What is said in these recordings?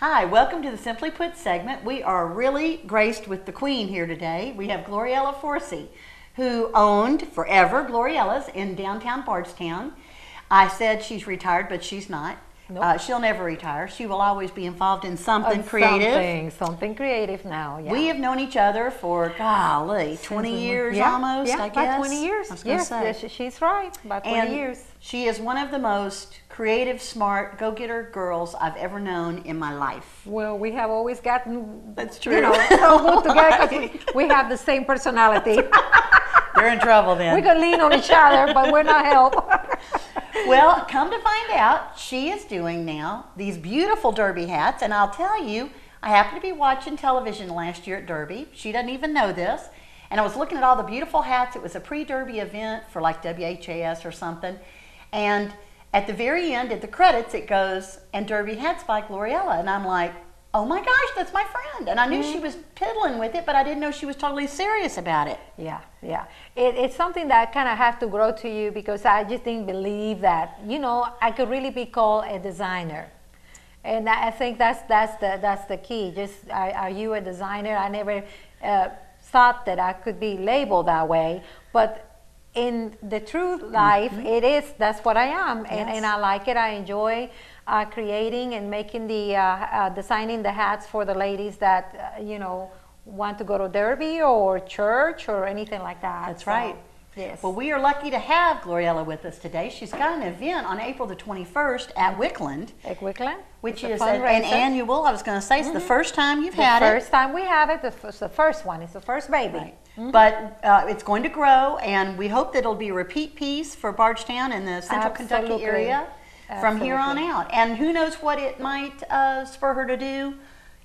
Hi, welcome to the Simply Put segment. We are really graced with the queen here today. We have Gloriella Forsey, who owned forever Gloriella's in downtown Bardstown. I said she's retired, but she's not. Nope. She'll never retire. She will always be involved in something creative. Something creative now. Yeah. We have known each other for, golly, 20 years almost, I guess. About 20 years. Yes, she's right. About 20 years. She is one of the most creative, smart, go-getter girls I've ever known in my life. Well, we have always gotten, that's true, so good together because we have the same personality. They're in trouble then. We can lean on each other, but we're not help. Well, come to find out, she is doing now these beautiful Derby hats, and I'll tell you, I happened to be watching television last year at Derby. She doesn't even know this. And I was looking at all the beautiful hats. It was a pre-Derby event for like WHAS or something. And at the very end, at the credits, it goes, and Derby hats by Gloriella. And I'm like, oh my gosh, that's my friend. And I knew she was piddling with it, but I didn't know she was totally serious about it. Yeah. It's something that kind of have to grow to you because I just didn't believe that, I could really be called a designer. And I think that's the key. Just, are you a designer? I never thought that I could be labeled that way. But in the true life, that's what I am. And I like it. I enjoy creating and making designing the hats for the ladies that, want to go to Derby or church or anything like that. That's right. Yes. Well, we are lucky to have Gloriella with us today. She's got an event on April the 21st at Wickland. At Wickland? Which is an annual, I was going to say, it's the first time you've had it. The first time we have it, it's the first one, it's the first baby. Right. But it's going to grow, and we hope that it'll be a repeat piece for Bardstown and the central Kentucky area from here on out. And who knows what it might spur her to do.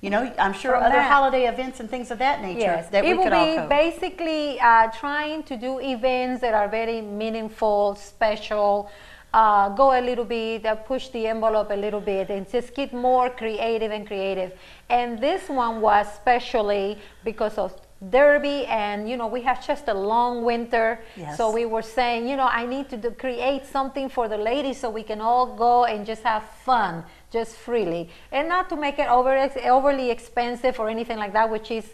I'm sure other holiday events and things of that nature that we could all It will be basically trying to do events that are very meaningful, special, go a little bit, push the envelope a little bit, and just get more creative and creative. And this one was especially because of Derby, and we have just a long winter, so we were saying, I need to create something for the ladies so we can all go and just have fun, just freely, and not to make it overly expensive or anything like that, which is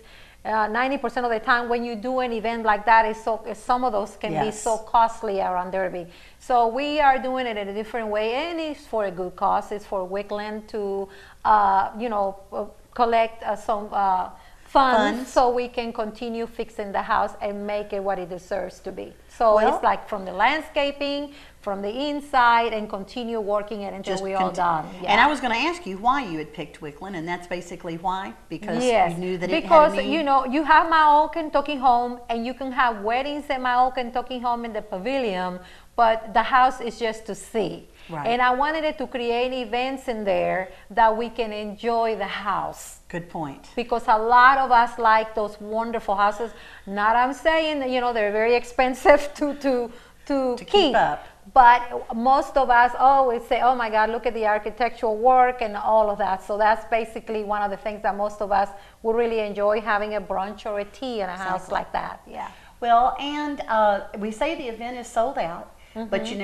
90% of the time when you do an event like that, some of those can be so costly around Derby. So we are doing it in a different way, and it's for a good cause. It's for Wickland to collect some funds so we can continue fixing the house and make it what it deserves to be. So it's like from the landscaping, from the inside, and continue working it until we're all done. Yeah. And I was going to ask you why you had picked Wickland, and that's basically why? Because you knew that it had a need? You have my old Kentucky home, and you can have weddings at my old Kentucky home in the pavilion, but the house is just to see. Right. And I wanted it to create events in there that we can enjoy the house. Good point. Because a lot of us like those wonderful houses. Not I'm saying that, they're very expensive to keep up. But most of us always say, oh my God, look at the architectural work and all of that. So that's basically one of the things that most of us would really enjoy, having a brunch or a tea in a house like that. Yeah. Well, and we say the event is sold out. But you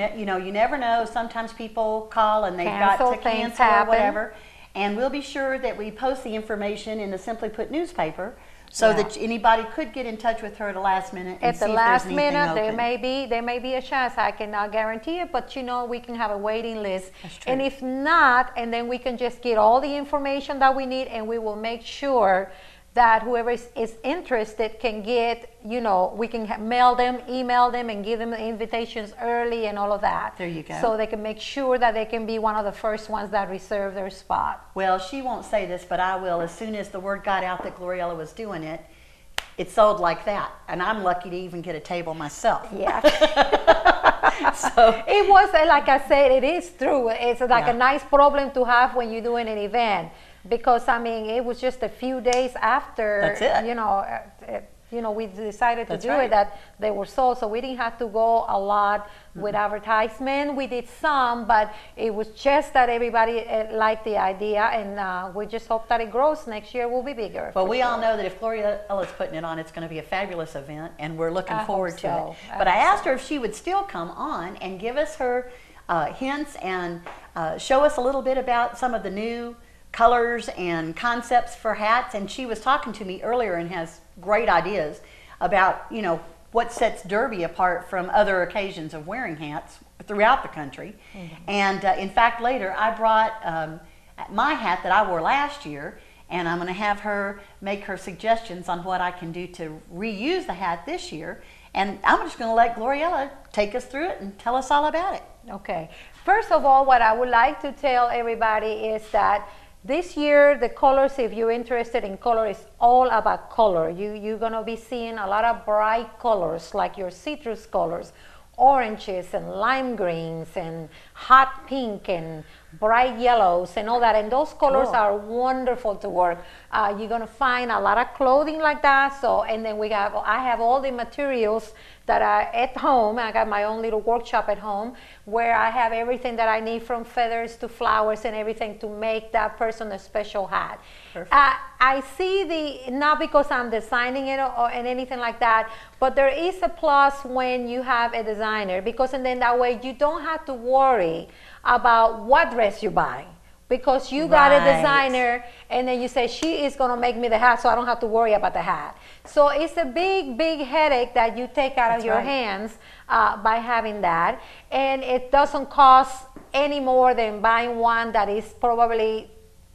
never know. Sometimes people call and they've got to cancel or whatever. And we'll be sure that we post the information in the Simply Put newspaper so that anybody could get in touch with her at the last minute and see if there's anything open. At the last minute, there may be a chance. I cannot guarantee it, but we can have a waiting list. That's true. And if not, and then we can just get all the information that we need, and we will make sure that whoever is interested can get, we can mail them, email them, and give them the invitations early and all of that. There you go. So they can make sure that they can be one of the first ones that reserve their spot. Well, she won't say this, but I will. As soon as the word got out that Gloriella was doing it, it sold like that. And I'm lucky to even get a table myself. Yeah. So it was, like I said, it is true. It's like a nice problem to have when you're doing an event. Because it was just a few days after, we decided to do it that they were sold. So we didn't have to go a lot with advertisement. We did some, but it was just that everybody liked the idea, and we just hope that it grows. Next year will be bigger. Well, we all know that if Gloriella's putting it on, it's going to be a fabulous event, and we're looking forward to it. But I asked her if she would still come on and give us her hints and show us a little bit about some of the new colors and concepts for hats, and she was talking to me earlier and has great ideas about, you know, what sets Derby apart from other occasions of wearing hats throughout the country. And in fact, later I brought my hat that I wore last year, and I'm going to have her make her suggestions on what I can do to reuse the hat this year. And I'm just going to let Gloriella take us through it and tell us all about it. Okay. First of all, what I would like to tell everybody is that this year, the colors, if you're interested in color, is all about color. You're going to be seeing a lot of bright colors, like your citrus colors, oranges and lime greens and hot pink and bright yellows and all that. And those colors are wonderful to work. You're going to find a lot of clothing like that. So, and then I have all the materials that are at home. I got my own little workshop at home where I have everything that I need, from feathers to flowers and everything, to make that person a special hat. I see not because I'm designing it or anything like that, but there is a plus when you have a designer, because and then that way you don't have to worry about what dress you buy, because you got a designer and then you say, she is going to make me the hat, so I don't have to worry about the hat. So it's a big headache that you take out of your hands by having that, and it doesn't cost any more than buying one that is probably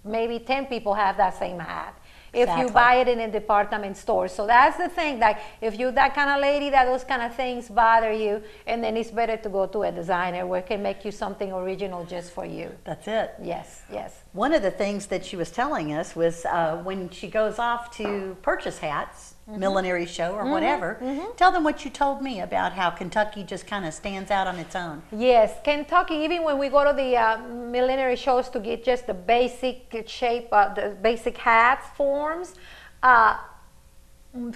maybe 10 people have that same hat if you buy it in a department store. So that's the thing, that if you're that kind of lady that those kind of things bother you, and then it's better to go to a designer where it can make you something original just for you. That's it. Yes, yes. One of the things that she was telling us was when she goes off to purchase hats, millinery show or whatever, tell them what you told me about how Kentucky just kind of stands out on its own. Yes, Kentucky, even when we go to the millinery shows to get just the basic shape, the basic hats forms,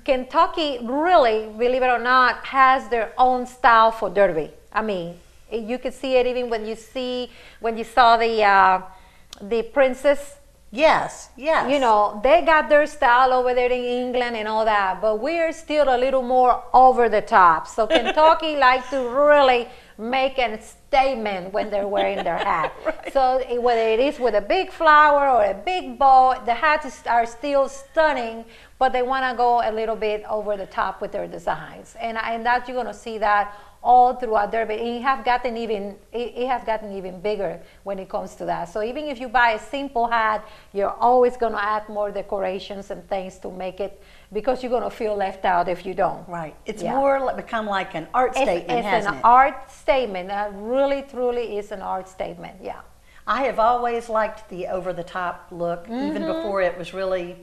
Kentucky really, believe it or not, has their own style for derby. I mean, you could see it even when you saw the princess. Yes, yes. You know, they got their style over there in England and all that, but we're still a little more over the top. So Kentucky like to really make a statement when they're wearing their hat. So whether it is with a big flower or a big bow, the hats are still stunning, but they want to go a little bit over the top with their designs. And that you're going to see that all throughout Derby. It has gotten even bigger when it comes to that. So even if you buy a simple hat, you're always going to add more decorations and things to make it, because you're going to feel left out if you don't. Right. It's more become like an art statement, hasn't it? It's an art statement. That really, truly is an art statement. Yeah. I have always liked the over-the-top look, even before it was really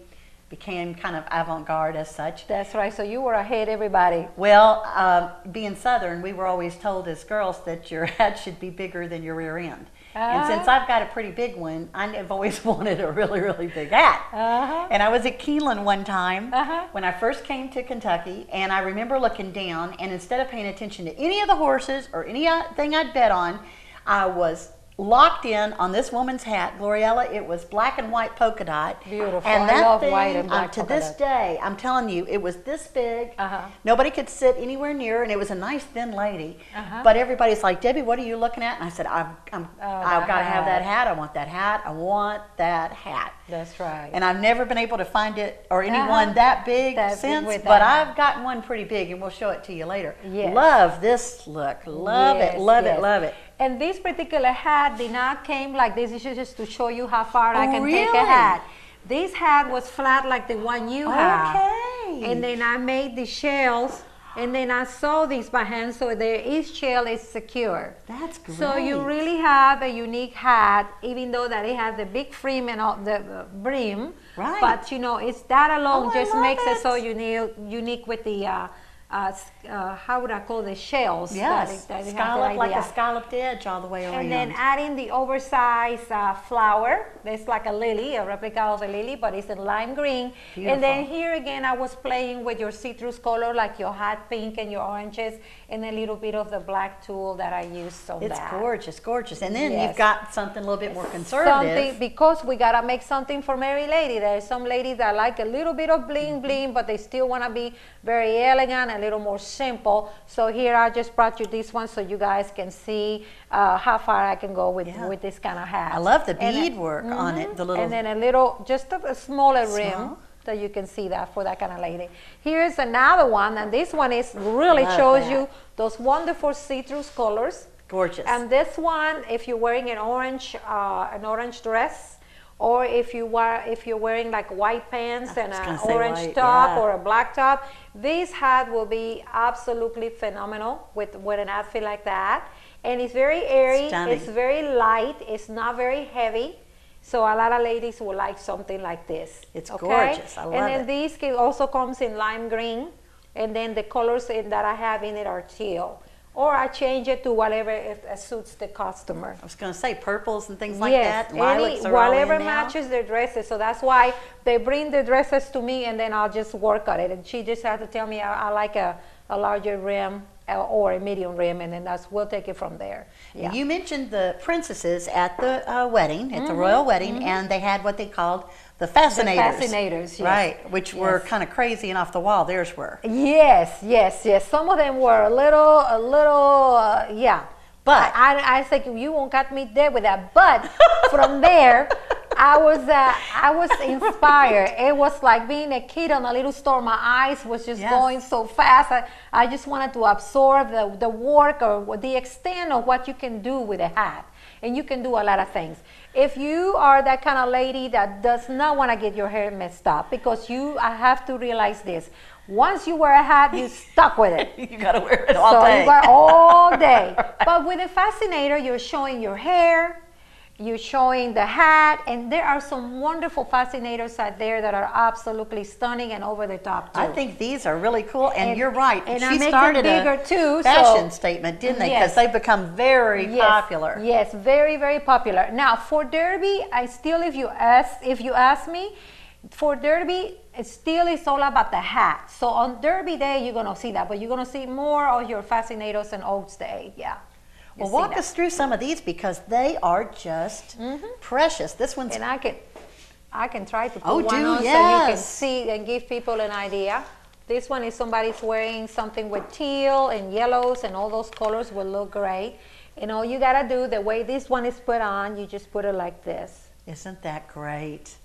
became kind of avant-garde as such. That's right. So you were ahead everybody. Well, being Southern, we were always told as girls that your hat should be bigger than your rear end. And since I've got a pretty big one, I've always wanted a really, really big hat. And I was at Keeneland one time when I first came to Kentucky, and I remember looking down, and instead of paying attention to any of the horses or anything I'd bet on, I was locked in on this woman's hat, Gloriella. It was black and white polka dot. Beautiful. And I that love thing, white and black to polka this dot. day, I'm telling you, it was this big. Nobody could sit anywhere near, and it was a nice thin lady. But everybody's like, Debbie, what are you looking at? And I said, I've got to have that hat. I want that hat. I want that hat. That's right. And I've never been able to find it or anyone that big since, but I've gotten one pretty big, and we'll show it to you later. Yes. Love this look. Love it, love it, love it. And this particular hat did not came like this. This is just to show you how far I can take a really? hat. This hat was flat like the one you have. Okay. And then I made the shells, and then I sew these by hand, so each shell is secure. That's great. So you really have a unique hat, even though that it has the big brim and all the brim. Right. But you know, it's that alone just I makes love it so unique with the how would I call the shells? Yes, that it scallop, has like a scalloped edge all the way around. and then adding the oversized flower. It's like a lily, a replica of a lily, but it's in lime green. Beautiful. And then here again, I was playing with your citrus color, like your hot pink and your oranges, and a little bit of the black tulle that I used on It's that. gorgeous, gorgeous. And then Yes. you've got something a little bit more conservative. Because we gotta make something for Mary Lady. There's some ladies that like a little bit of bling bling, but they still wanna be very elegant, a little more simple. So here I just brought you this one so you guys can see how far I can go with this kind of hat. I love the beadwork on it. The little and then a little, just a smaller rim that you can see that for that kind of lady. Here's another one, and this one is really shows you those wonderful citrus colors. Gorgeous. And this one, if you're wearing an orange dress, or if you're wearing like white pants and an orange top or a black top, this hat will be absolutely phenomenal with an outfit like that. And it's very airy, it's very light, it's not very heavy. So a lot of ladies will like something like this. It's gorgeous, I love it. And then this also comes in lime green, and then the colors that I have in it are teal. Or I change it to whatever suits the customer. I was going to say purples and things like that. Lilacs are whatever all in now. matches their dresses. So that's why they bring the dresses to me, and then I'll just work on it. And she just has to tell me I like a larger rim or a medium rim, and then we'll take it from there. Yeah. You mentioned the princesses at the wedding, at the royal wedding, and they had what they called the fascinators. The fascinators, yes. Right, which were kind of crazy and off the wall. Theirs were. Yes. Some of them were a little, yeah. But I said, you won't cut me dead with that. But from there, I was inspired. It was like being a kid on a little store. My eyes was just going so fast. I just wanted to absorb the work or the extent of what you can do with a hat. And you can do a lot of things. If you are that kind of lady that does not want to get your hair messed up, because I have to realize this. Once you wear a hat, you're stuck with it. You got to wear it all day. So you wear all day. But with a fascinator, you're showing your hair, you're showing the hat, and there are some wonderful fascinators out there that are absolutely stunning and over the top too. I think these are really cool, and you're right. And she I make started them bigger too, fashion statement, didn't they? Because they've become very popular. Yes, very, very popular. Now for Derby, if you ask me, for Derby, it still is all about the hat. So on Derby Day, you're gonna see that, but you're gonna see more of your fascinators on Oaks Day. Yeah. Well, walk us through some of these because they are just precious. This one's... And I can try to put one on so you can see and give people an idea. This one is somebody's wearing something with teal and yellows, and all those colors will look great. And all you gotta do, the way this one is put on, you just put it like this. Isn't that great?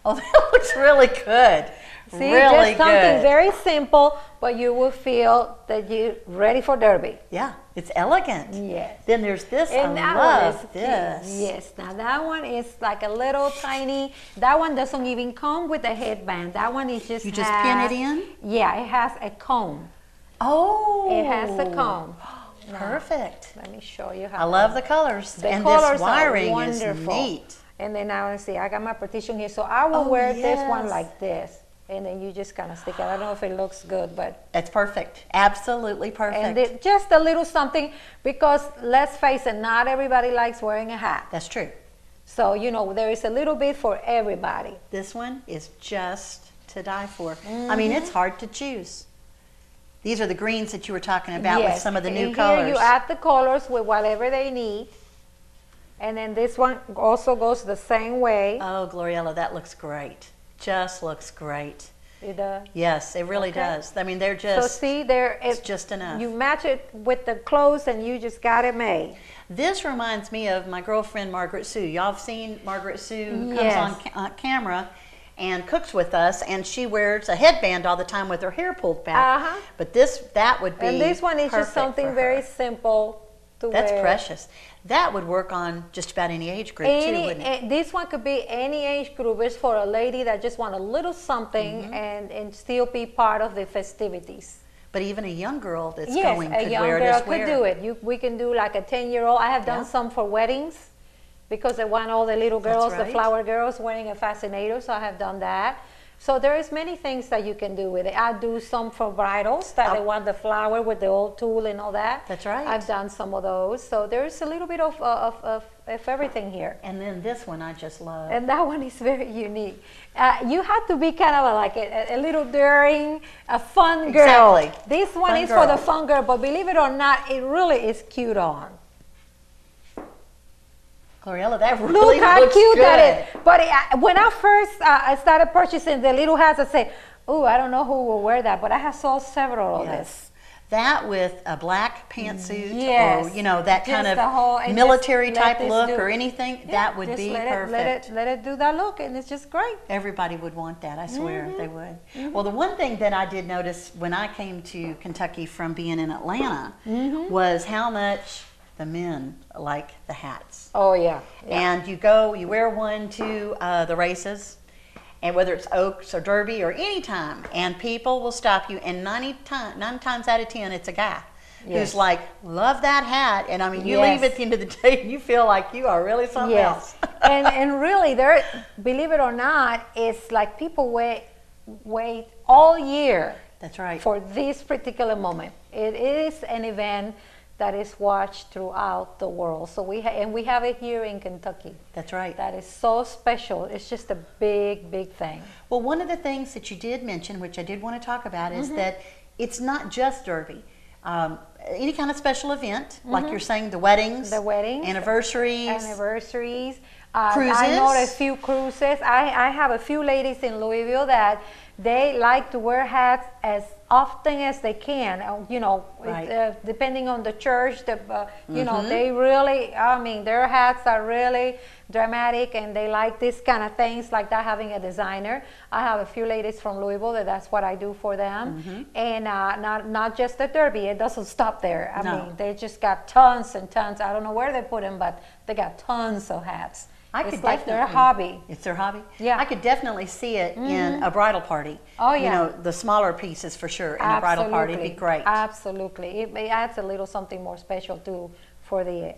Oh, that looks really good. See, really just something very simple, but you will feel that you're ready for Derby. Yeah, it's elegant. Yes. Then there's this. And I love this. Yes. Now that one is like a little tiny. That one doesn't even come with a headband. That one is just. You just pin it in. Yeah, it has a comb. Oh. It has a comb. Perfect. Let me show you how. I love the colors. And colors this wiring are wonderful. is neat. And then now let's see, I got my partition here, so I will wear this one like this, and then you just kind of stick it. I don't know if it looks good, but it's perfect. Absolutely perfect. And just a little something, because let's face it, not everybody likes wearing a hat. That's true. So there is a little bit for everybody. This one is just to die for. I mean, it's hard to choose. These are the greens that you were talking about with some of the new colors. Here you add the colors with whatever they need. And then this one also goes the same way. Oh, Gloriella, that looks great. Just looks great. It does? Yes, it really does. I mean, they're just, so see, it's just enough. You match it with the clothes and you just got it made. This reminds me of my girlfriend, Margaret Sue. Y'all have seen Margaret Sue who comes on camera and cooks with us, and she wears a headband all the time with her hair pulled back. But that would be And this one is just something very simple to wear. That's precious. That would work on just about any age group too, wouldn't it? This one could be any age group. It's for a lady that just want a little something and still be part of the festivities. But even a young girl that's going could wear it as well. Yes, a young girl could do it. We can do like a 10-year-old. I have done some for weddings because I want all the little girls, the flower girls, wearing a fascinator, so I have done that. So there is many things that you can do with it. I do some for bridals that they want the flower with the old tulle and all that. That's right. I've done some of those. So there's a little bit of everything here. And then this one I just love. And that one is very unique. You have to be kind of like a little daring, a fun girl. Exactly. This one is for the fun girl, but believe it or not, it really is cute on. Gloriella, that really Look how looks cute good. that is. But when I first started purchasing the little hats, I said, Oh, I don't know who will wear that, but I have saw several of this. Yes. That with a black pantsuit Yes. or, you know, that kind Just the whole- of and military just let type this look do- or anything, Yeah, that would just be let perfect. Let it do that look, and it's just great. Everybody would want that, I swear Mm-hmm. they would. Well, the one thing that I did notice when I came to Kentucky from being in Atlanta Mm-hmm. was how much the men like the hats. Oh yeah. And you go, you wear one to the races, and whether it's Oaks or Derby or any time, and people will stop you, and 9 times out of 10, it's a guy. Yes. Who's like, love that hat, and I mean, you Yes. leave at the end of the day, and you feel like you are really something else. and really, there, believe it or not, it's like people wait all year That's right. for this particular moment. It is an event that is watched throughout the world. So we have it here in Kentucky. That's right. That is so special. It's just a big, big thing. Well, one of the things that you did mention, which I did want to talk about, is that it's not just Derby. Any kind of special event, like you're saying, the weddings, anniversaries, cruises. I know a cruises. few cruises. I have a few ladies in Louisville that they like to wear hats as often as they can. You know, Right. depending on the church, you know, they really. I mean, their hats are really dramatic, and they like this kind of things, like that. Having a designer. I have a few ladies from Louisville that's what I do for them, and not just the Derby. It doesn't stop there. I No. mean, they just got tons and tons. I don't know where they put them, but they got tons of hats. It's like their hobby. It's their hobby? Yeah. I could definitely see it in a bridal party. Oh, You yeah. know, the smaller pieces for sure in a bridal party would be great. Absolutely. It adds a little something more special too for the